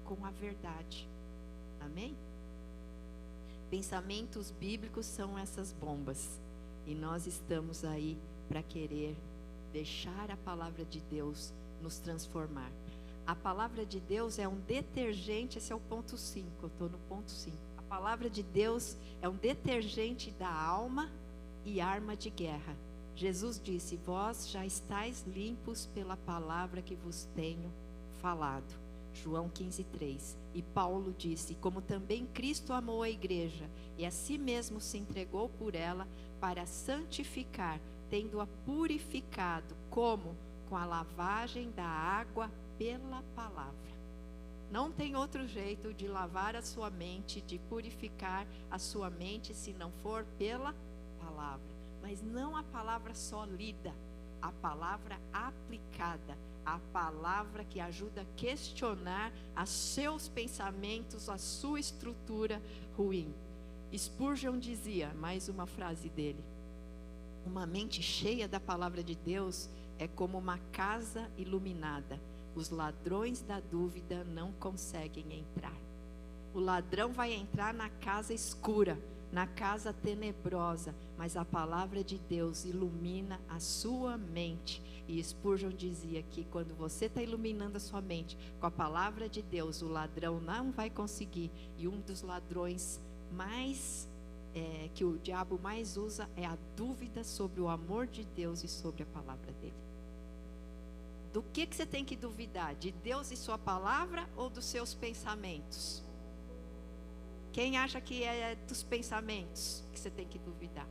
com a verdade. Amém? Pensamentos bíblicos são essas bombas. E nós estamos aí para querer deixar a palavra de Deus nos transformar. A palavra de Deus é um detergente, esse é o ponto 5, eu estou no ponto 5. A palavra de Deus é um detergente da alma e arma de guerra. Jesus disse: vós já estáis limpos pela palavra que vos tenho falado. João 15:3. E Paulo disse: como também Cristo amou a igreja e a si mesmo se entregou por ela para santificar, tendo-a purificado, como? Com a lavagem da água pela palavra. Não tem outro jeito de lavar a sua mente, de purificar a sua mente, se não for pela palavra. Mas não a palavra só lida, a palavra aplicada, a palavra que ajuda a questionar os seus pensamentos, a sua estrutura ruim. Spurgeon dizia, mais uma frase dele: uma mente cheia da palavra de Deus é como uma casa iluminada. Os ladrões da dúvida não conseguem entrar. O ladrão vai entrar na casa escura, na casa tenebrosa, mas a palavra de Deus ilumina a sua mente. E Spurgeon dizia que quando você está iluminando a sua mente com a palavra de Deus, o ladrão não vai conseguir. E um dos ladrões que o diabo mais usa é a dúvida sobre o amor de Deus e sobre a palavra dele. Do que você tem que duvidar? De Deus e sua palavra ou dos seus pensamentos? Quem acha que é dos pensamentos que você tem que duvidar?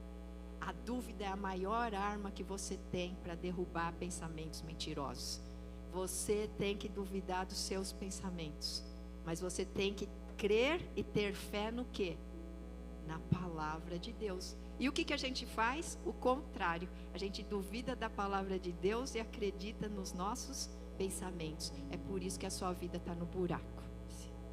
A dúvida é a maior arma que você tem para derrubar pensamentos mentirosos. Você tem que duvidar dos seus pensamentos, mas você tem que crer e ter fé no quê? Na palavra de Deus. E o que a gente faz? O contrário. A gente duvida da palavra de Deus e acredita nos nossos pensamentos. É por isso que a sua vida está no buraco.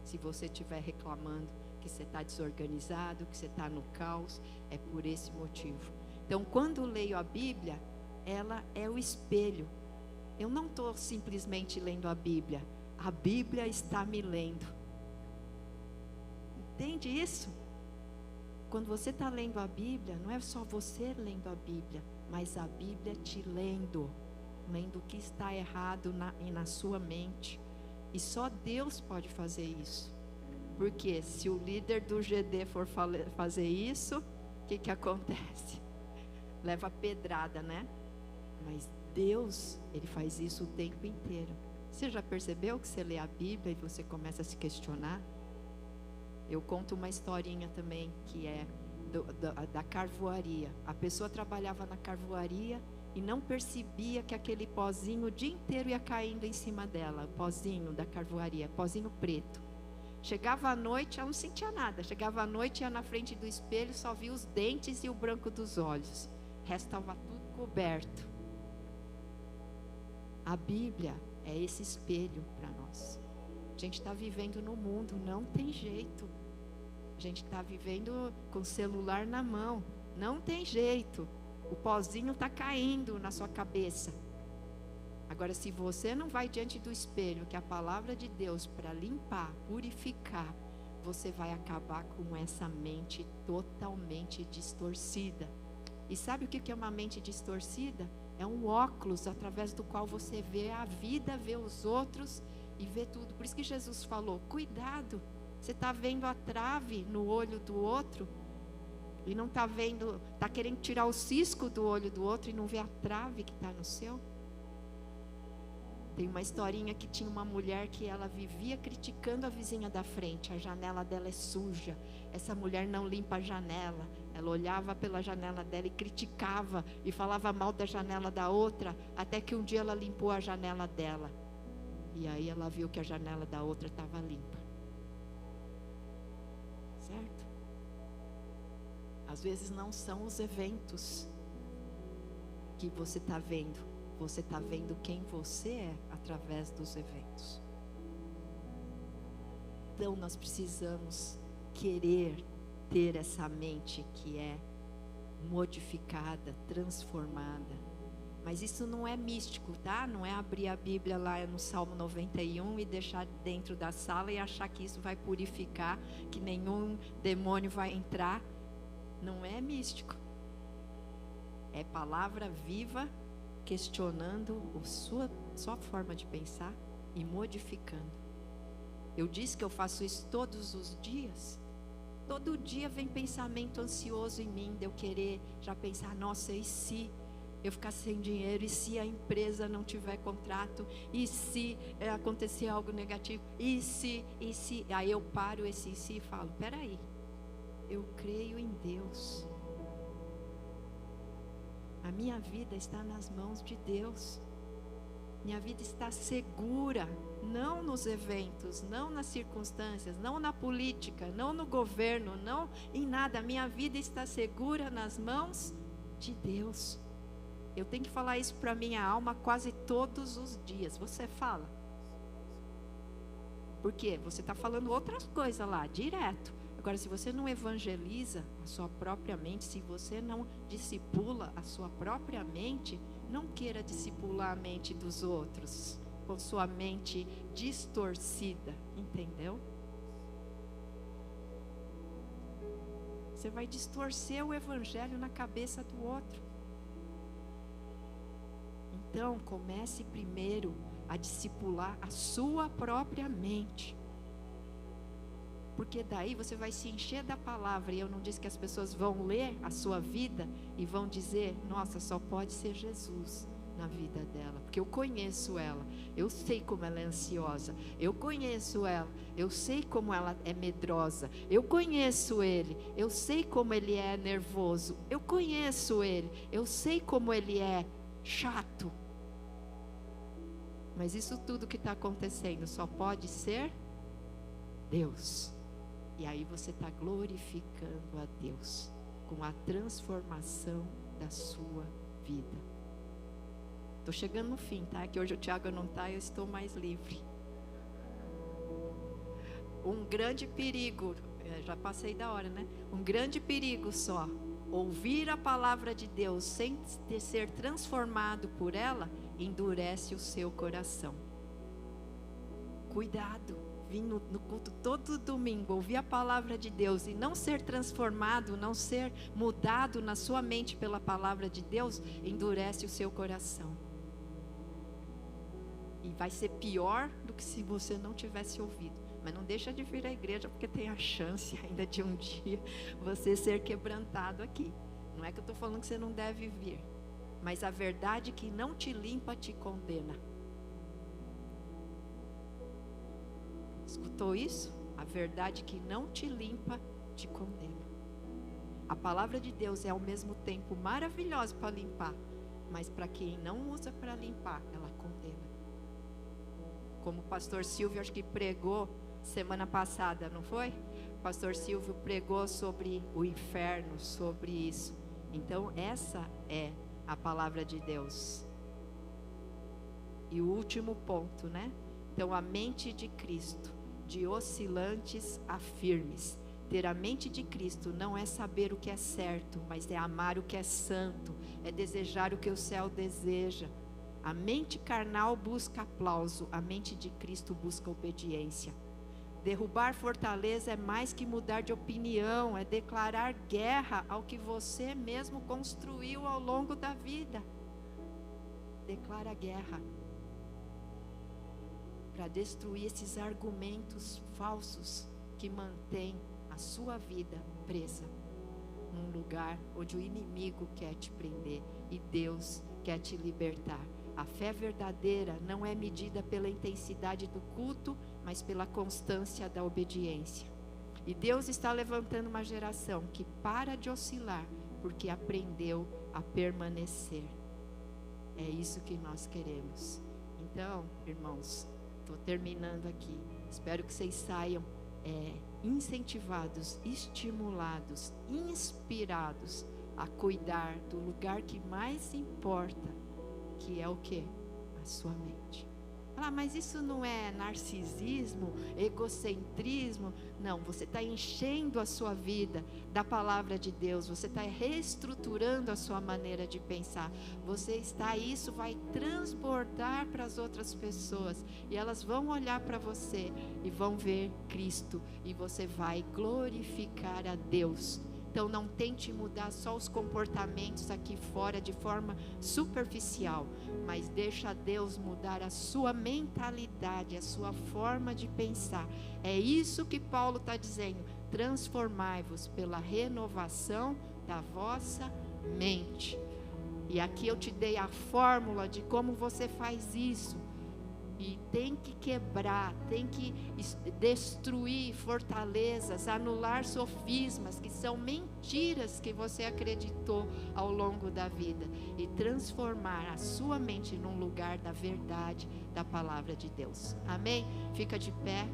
Se você estiver reclamando que você está desorganizado, que você está no caos, é por esse motivo. Então, quando leio a Bíblia, ela é o espelho. Eu não estou simplesmente lendo a Bíblia está me lendo. entende isso? Quando você está lendo a Bíblia, não é só você lendo a Bíblia, mas a Bíblia te lendo o que está errado na sua mente. E só Deus pode fazer isso. Porque se o líder do GD for fazer isso, o que acontece? Leva pedrada, né? Mas Deus, Ele faz isso o tempo inteiro. Você já percebeu que você lê a Bíblia e você começa a se questionar? Eu conto uma historinha também, que é da carvoaria. A pessoa trabalhava na carvoaria e não percebia que aquele pozinho o dia inteiro ia caindo em cima dela. O pozinho da carvoaria, pozinho preto. Chegava à noite, ela não sentia nada. Chegava à noite, ia na frente do espelho, só via os dentes e o branco dos olhos. O resto estava tudo coberto. A Bíblia é esse espelho para nós. A gente está vivendo no mundo, não tem jeito. A gente está vivendo com o celular na mão, não tem jeito. O pozinho está caindo na sua cabeça. Agora, se você não vai diante do espelho, que é a palavra de Deus, para limpar, purificar, você vai acabar com essa mente totalmente distorcida. E sabe o que é uma mente distorcida? É um óculos através do qual você vê a vida, vê os outros e vê tudo. Por isso que Jesus falou, cuidado, você está vendo a trave no olho do outro e não está vendo, está querendo tirar o cisco do olho do outro e não vê a trave que está no seu. Tem uma historinha que tinha uma mulher que ela vivia criticando a vizinha da frente. A janela dela é suja. Essa mulher não limpa a janela. Ela olhava pela janela dela e criticava e falava mal da janela da outra, até que um dia ela limpou a janela dela. E aí ela viu que a janela da outra estava limpa. Certo? Às vezes não são os eventos que você está vendo. Você está vendo quem você é através dos eventos. Então nós precisamos querer ter essa mente que é modificada, transformada. Mas isso não é místico, tá? Não é abrir a Bíblia lá no Salmo 91 e deixar dentro da sala e achar que isso vai purificar, que nenhum demônio vai entrar. Não é místico. É palavra viva, questionando a sua forma de pensar e modificando. Eu disse que eu faço isso todos os dias. Todo dia vem pensamento ansioso em mim, de eu querer já pensar, nossa, e se eu ficar sem dinheiro, e se a empresa não tiver contrato, e se acontecer algo negativo, e se, aí eu paro esse e se e falo, peraí, eu creio em Deus. A minha vida está nas mãos de Deus. Minha vida está segura, não nos eventos, não nas circunstâncias, não na política, não no governo, não em nada. A minha vida está segura nas mãos de Deus. Eu tenho que falar isso para minha alma quase todos os dias. Você fala? Por quê? Você está falando outras coisas lá, direto. Agora, se você não evangeliza a sua própria mente, se você não discipula a sua própria mente, não queira discipular a mente dos outros com sua mente distorcida, entendeu? Você vai distorcer o evangelho na cabeça do outro. Então, comece primeiro a discipular a sua própria mente. Porque daí você vai se encher da palavra. E eu não disse que as pessoas vão ler a sua vida e vão dizer, nossa, só pode ser Jesus na vida dela. Porque eu conheço ela, eu sei como ela é ansiosa, eu conheço ela, eu sei como ela é medrosa, eu conheço ele, eu sei como ele é nervoso, eu conheço ele, eu sei como ele é chato. Mas isso tudo que está acontecendo só pode ser Deus. E aí você está glorificando a Deus com a transformação da sua vida. Estou chegando no fim, tá? Que hoje o Tiago não está, eu estou mais livre. Um grande perigo, já passei da hora, né? Um grande perigo só, ouvir a palavra de Deus sem ser transformado por ela, endurece o seu coração. Cuidado, vir no culto todo domingo, ouvir a palavra de Deus e não ser transformado, não ser mudado na sua mente pela palavra de Deus, endurece o seu coração. E vai ser pior do que se você não tivesse ouvido. Mas não deixa de vir à igreja, porque tem a chance ainda de um dia você ser quebrantado aqui. Não é que eu estou falando que você não deve vir, mas a verdade que não te limpa te condena. Escutou isso? A verdade que não te limpa te condena. A palavra de Deus é ao mesmo tempo maravilhosa para limpar, mas para quem não usa para limpar, ela condena. Como o pastor Silvio, acho que pregou semana passada, não foi? O pastor Silvio pregou sobre o inferno, sobre isso. Então essa é a palavra de Deus. E o último ponto, né? Então a mente de Cristo, de oscilantes a firmes. Ter a mente de Cristo não é saber o que é certo, mas é amar o que é santo, é desejar o que o céu deseja. A mente carnal busca aplauso, a mente de Cristo busca obediência. Derrubar fortaleza é mais que mudar de opinião, é declarar guerra ao que você mesmo construiu ao longo da vida. Declara guerra para destruir esses argumentos falsos que mantêm a sua vida presa num lugar onde o inimigo quer te prender e Deus quer te libertar. A fé verdadeira não é medida pela intensidade do culto, mas pela constância da obediência. E Deus está levantando uma geração que para de oscilar, porque aprendeu a permanecer. É isso que nós queremos. Então, irmãos, estou terminando aqui. Espero que vocês saiam incentivados, estimulados, inspirados a cuidar do lugar que mais importa, que é o quê? A sua mente. Mas isso não é narcisismo, egocentrismo? Não, você está enchendo a sua vida da palavra de Deus, você está reestruturando a sua maneira de pensar. Isso vai transbordar para as outras pessoas, e elas vão olhar para você e vão ver Cristo, e você vai glorificar a Deus. Então não tente mudar só os comportamentos aqui fora de forma superficial, mas deixa Deus mudar a sua mentalidade, a sua forma de pensar. É isso que Paulo está dizendo: transformai-vos pela renovação da vossa mente. E aqui eu te dei a fórmula de como você faz isso. E tem que quebrar, tem que destruir fortalezas, anular sofismas, que são mentiras que você acreditou ao longo da vida, e transformar a sua mente num lugar da verdade da palavra de Deus. Amém? Fica de pé.